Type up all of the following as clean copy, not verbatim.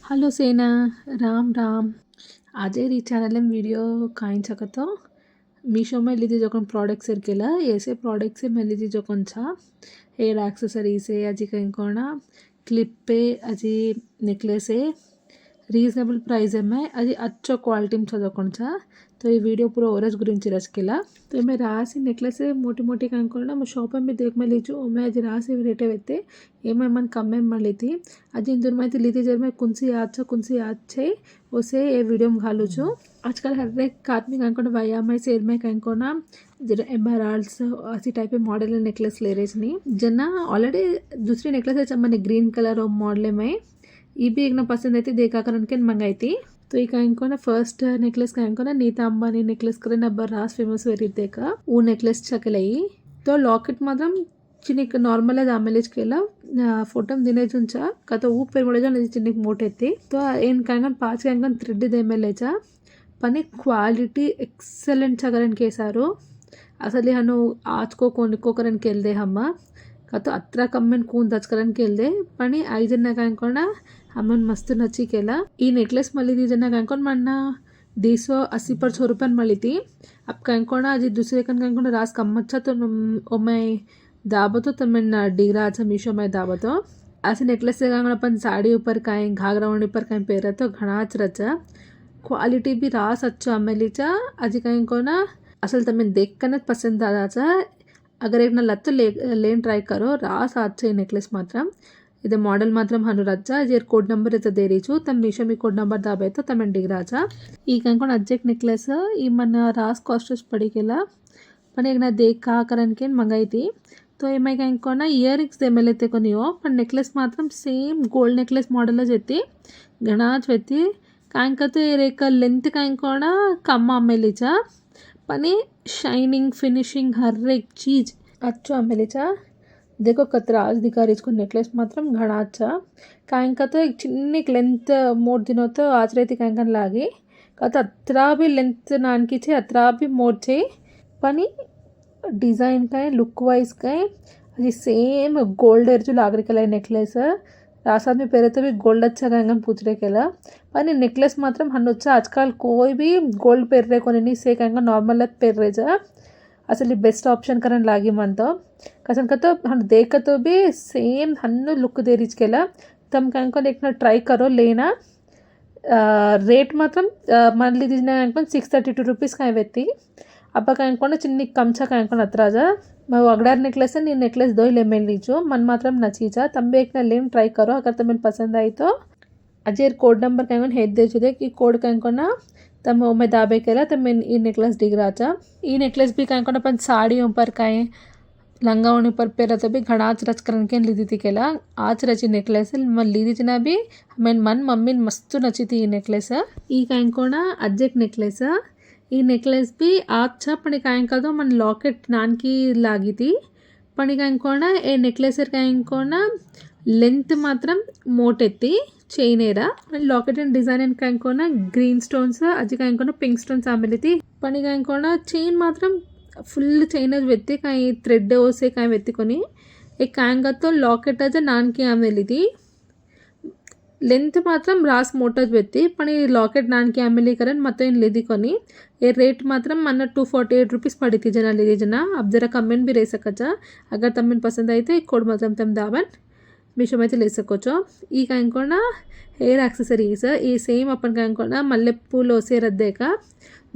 Hello सेना, राम राम। आज ಈ ಚಾನಲ್ वीडियो काइन सकतो मीशो में लीजिए जो प्रोडक्ट्स इरकेला ऐसे प्रोडक्ट्स में लीजिए जो सा हेयर एक्सेसरीज है अजी कहीं कोना क्लिप पे अजी नेकलेस है రీజనబుల్ ప్రైస్ में అది अच्छो क्वालिटी में చదువుకొనచా तो ये वीडियो पूरा ओरज गुరించి रचकेला तो मैं रासी नेकलेस मोटी मोटी कंकोना मैं शॉप में देख में लीचू मैं आज रासी रेटे वेते एम मन कम में मली थी आज इन दूर में लीती जब मैं कुंसी याद छे उसे ये वीडियो में घालूचू आजकल हर एक आदमी कंकोना व्यायाम सेल में कंकोना जरा एमराल्ड्स ऐसी टाइप के मॉडल नेकलेस ले रहे नहीं जना ऑलरेडी दूसरी नेकलेस है मैंने ग्रीन कलर मॉडल में ये भी एक ना पसंद आई थी देखा कर उनके मंगाई थी तो एक इनको ना फर्स्ट नेकलेस का इनको ना नीता अंबानी नेकलेस करे ना रास फेमस वेरी देखा वो नेकलेस चकलई तो लॉकेट मात्रम చిన్నకి నార్మల్ అది అమ్మలేజ్కెళ్ళ ఫోటో దినేజుంచ కథ ఊపిరి ముడజ చిన్నకి మోటెత్తి తో ఏం కంగన్ పాచి కంగన్ థ్రెడ్ దేమెలేచ పని క్వాలిటీ ఎక్సలెంట్ చగరన్ కేసారు అసలు హను ఆజ్కో కొనుక్కోకరన్ కెల్దే హమ్మ कतो अत्र कम्मेन कून दचकरन केल्दे पणी आई जन कांकोना हमन मस्त नची केला ई नेकलेस मली दी जन कांकोन मन्ना 180 पर 100 रुपये मली थी अब कांकोना अजी दूसरे कन कांकोना रास कम्मच्छा तो ओमे दाबतो तमेन डिगरा अच्छा मीशो में दाबतो ऐसे नेकलेस से कांकोना अपन साड़ी ऊपर काएं घाघरा ओढ़नी पर काएं पहरा तो घणाच रचा क्वालिटी भी रास अच्छा अमेलीचा अजी कांकोना असल तमेन देख कन पसंद आ जाचा अगर एक ना लत लेन ट्राई करो रास अच्छे नेकलेस मात्रम इधे मॉडल मात्रम हनु रच्चा जे कोड नंबर इतना दे रही तम मीशो में कोड नंबर दाबे तो तमें डिग राजा ई कंकोन अज्जेक नेकलेस ई मन रास कॉस्ट पड़ी केला पण एक ना देख का करन के मंगाई थी तो ये मैं कंकोना इयर रिंग्स दे मेलेते को नियो पण नेकलेस मात्रम सेम गोल्ड नेकलेस मॉडल जेती घणाच वेती कांकते एक लेंथ कंकोना कम अमेलीचा पनी शाइनिंग फिनिशिंग हर एक चीज़ अच्छो अमेलीचा देखो कतराज दिखा रही इसको नेकलेस मात्रम घना अच्छा कांका तो एक चिन्नी लेंथ मोड़ दिनों तो आज रहती कांकन लागे कत अत्रा भी लेंथ नान की छे अत्रा भी मोड़ छे पनी डिज़ाइन का है लुक वाइज का है अजी सेम गोल्ड जो लाग रही कला नेकलेस रासाद में पहले तो भी गोल्ड अच्छा कंगन पूछ रहे केला पर नेकलेस मात्रम हन्नొచ్చా आजकल कोई भी गोल्ड पेर रहे कोनी नहीं से कंगन नॉर्मल पेर रहे जा असल बेस्ट ऑप्शन करन लागी मन तो कसन का तो हम देख तो भी सेम हन्नु लुक दे रिच केला तम कंगन एक ना ट्राई करो लेना रेट मात्रम मन ली दिना कंगन 632 रुपीस का वेती अब कंगन चिन्नी कमचा कंगन अत्राजा मैं अगड़ार नेकलेस है नी नेकलेस दो ले मेल लीचो मन मात्रम नचीचा तम भी एक ना लेन ट्राई करो अगर तुम्हें पसंद आई तो अजय कोड नंबर कंगन हेद दे चुदे कि कोड कंगन तम ओमे दाबे केला तम ई नेकलेस दिग राचा ई नेकलेस भी कंगन अपन साड़ियों पर काएं लंगा ओढ़नी पर पेरा तो भी घणाच रच करन के लीदी थी केला आज रची नेकलेस मन लीदी जना भी हमें मन मम्मी मस्त नची थी ई नेकलेस ई कंगन अज्जेक नेकलेस ఈ నెక్లెస్ भी अच्छा पण कायंको मन लॉकेट नान की लागी थी पण कायंकोना ए नेकलेस कायंकोना लेंथ मात्रम मोटेत्ती चेन एरा लॉकेट एंड डिजाइन कायंकोना ग्रीन स्टोन्स अजी कायंकोना पिंक स्टोन्स आमेली थी पण कायंकोना चेन मात्रम फुल चेन वेत्ती काई थ्रेड ओसे काई वेत्तिकोनी एक कायंगा तो लॉकेट अज नान की आमेली थी लेंथ मात्रम रास मोटज वेत्ती पण ई लॉकेट नान की आमेली करन मत इन लेदी कोनी ये रेट मात्रम मन 248 रुपीस पड़ी थी जना लीदी जना अब जरा कमेंट भी रह सकचा अगर तमें पसंद आई तो एक कोड मात्रम तम दावन मीशो में ले सकोचो ई कायंकोना हेयर एक्सेसरीज ई सेम अपन कायंकोना मल्ले पूल ओसे रद्देका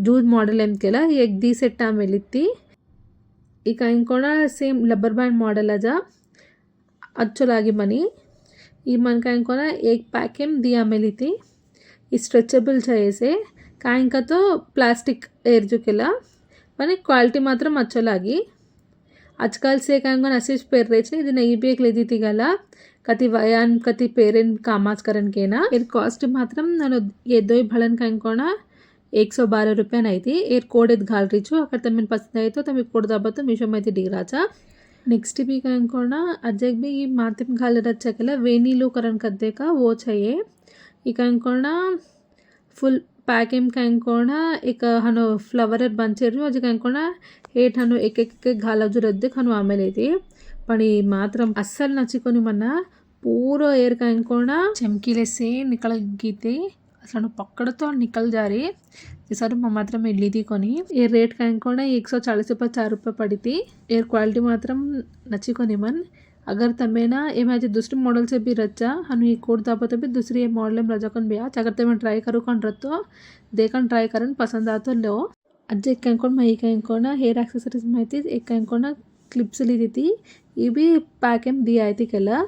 जूज मॉडल एम केला एक दी सेट आमेलित्ती ई कायंकोना सेम लबर बैंड मॉडल अजा अच्छो लागी मनी ई मन कायंकोना एक पैकेम दिया मिली थी स्ट्रेचेबल चाहिए से कायंका तो प्लास्टिक एयर जो केला पनी क्वालिटी मात्रम अच्छो लागी आजकल से कायंकोना असेज पेर रहे छे इदे नहीं भी एक लेदी थी गला कति वयान कति पेरेन कामाज करन केना एर कॉस्ट मात्रम नानो ये दो भलन कायंकोना 112 रुपये आई थी एर कोड एद घाल रही छो अगर तमें पसंद आई तो तमें कोड दाबा तो मीशो में डी राजा नेक्स्ट भी कायंकोना अजय भी माध्यम घाल रचा केला वेनीलो करन कद्दे का वो चाहिए ई कायंकोना फुल पैकेम कायंकोना एक हनो फ्लवर बंचेरू अज कायंकोना हेट हनु एक घाल जो रद्दे हनु आमेले थी पण ई मात्रम अस्सल नचिकोनी मना पूरा एयर का चमकीले से निकल गई थी అసలు పక్కడతో నికల్ జారీ ఈసారి మా మాత్రం వెళ్ళి కొని ఏ రేట్ కాయకుండా 140 पर 4 रुपये पड़ी थी एयर क्वालिटी मात्रम नची कोनी मन अगर तमें ना ये मैं दूसरी मॉडल से भी रचा हनु ये कोड दापो तो भी दूसरी मॉडल में रजा कन भी अगर तमें ट्राई करो कन रतो देखन ट्राई करन पसंद आ तो लो अज्ज एक मैं एक हेयर एक्सेसरीज में एक क्लिप्स ली थी ये भी पैक एम दी आई थी कला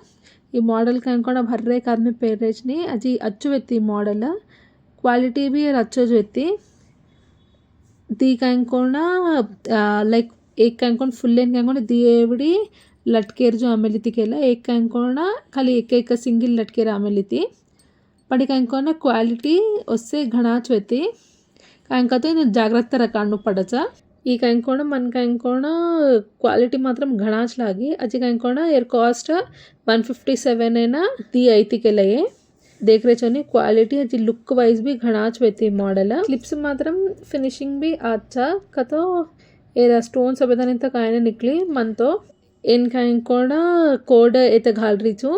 ಈ ಮಾಡೆಲ್ ಕಾಣ್ಕೊಂಡ ಭರ್ರೆ ಕಾದ್ಮೆ ಪೇರೇಜ್ನಿ ಅಜಿ ಅಚ್ಚು ವೆತ್ತಿ ಮಾಡೆಲ್ ಕ್ವಾಲಿಟಿ भी अच्छो जो वेत्ती दी कांकोना लाइक एक कांकोन फुल लेन कांकोना दी एवडी लटकेर जो आमेलिती केला एक कांकोना खाली एक सिंगल लटकेर आमेलिती पड़ी कांकोना क्वालिटी उससे घणाच वेत्ती कांका तो जाग्रता रकाणु पड़चा ಈ ಕಾಯ್ಕೋಣ मन ಕಾಯ್ಕೋಣ ಕ್ವಾಲಿಟಿ ಮಾತ್ರ घणाच लागी अजी काಯ್ಕೋಣ एयर कॉस्ट 157 है ना दी आई थी के लिए देख रहे चोनी क्वालिटी अजी लुक वाइज भी घणाच वेती मॉडल क्लिप्स मात्र फिनिशिंग भी अच्छा कतो एरा स्टोन सब तक आयने निकली मन तो इन काಯ್ಕೋಣ कोड ऐते घाल रही छू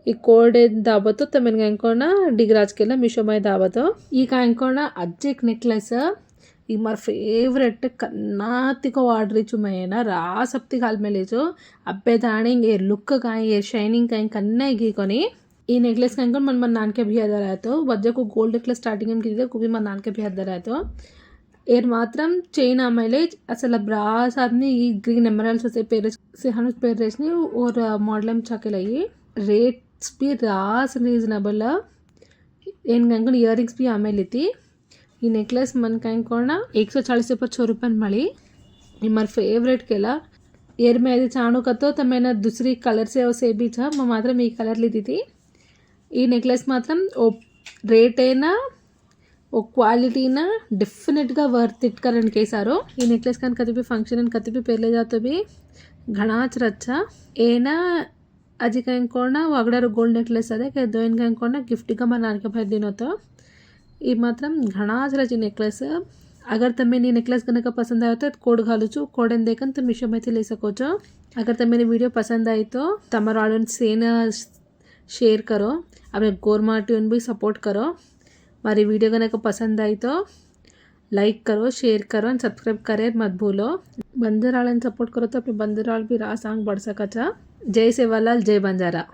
ಈ ಕೋಡ್ दाबतो तमेन काಯ್ಕೋಣ डिगराज केला मीशो में दाबतो ಈ ಕಾಯ್ಕೋಣ अज्ज एक नेकलेस ये मार फेवरेट कन्नाती को वाड़ रही चु मैं ना रास हफ्ती काल में ले जो अब्बे दाने ये लुक का ये शाइनिंग का कन्ना की कोनी ये नेकलेस का मन मन नान के भी हदर आया तो बच्चे को गोल्ड नेकलेस स्टार्टिंग में की को भी मन नान के भी हदर आया तो एयर मात्रम चेन आमेलेज असल ब्रास आदमी ये ग्रीन एमराल्ड्स से पेरेज से हनुस पेरेज ने और मॉडल में चाके लगी रेट्स भी रास रीजनेबल इन गंगन इयरिंग्स भी आमेली थी ಈ नेकलेस मन काಯ್ಕೋಣ 140 पर 6 रुपये मली ये मार फेवरेट केला एयर में यदि चाणू का तो मैंने दूसरी कलर से से भी था मैं मात्र ये कलर ली थी ये नेकलेस मात्र ओ रेट है ना ओ क्वालिटी ना डेफिनेटगा वर्थ इट करन के सारो ये नेकलेस का कभी भी फंक्शन कभी भी पहले जाते भी घणाच रचा ಏನ अजी काಯ್ಕೋಣ वागड़ार गोल्ड नेकलेस अदे के दो इन काಯ್ಕೋಣ गिफ्ट का मैं नान के भाई दिन होता ये मात्र घणाच रची नेकलेस अगर तमें नी नेकलेस कనుక पसंद आया तो कोड घालूचु कोड देखन तो मीशो में ले सकोचो अगर तमें वीडियो पसंद आई तो तमारा ऑडियंस सेन शेयर करो अपने गोरमा ट्यून भी सपोर्ट करो हमारी वीडियो कనుక पसंद आई तो लाइक करो शेयर करो और सब्सक्राइब करे मत भूलो बंजारा सपोर्ट करो तो अपने बंजारा भी रा सांग बढ़ सका जय सेवालाल जय बंजारा।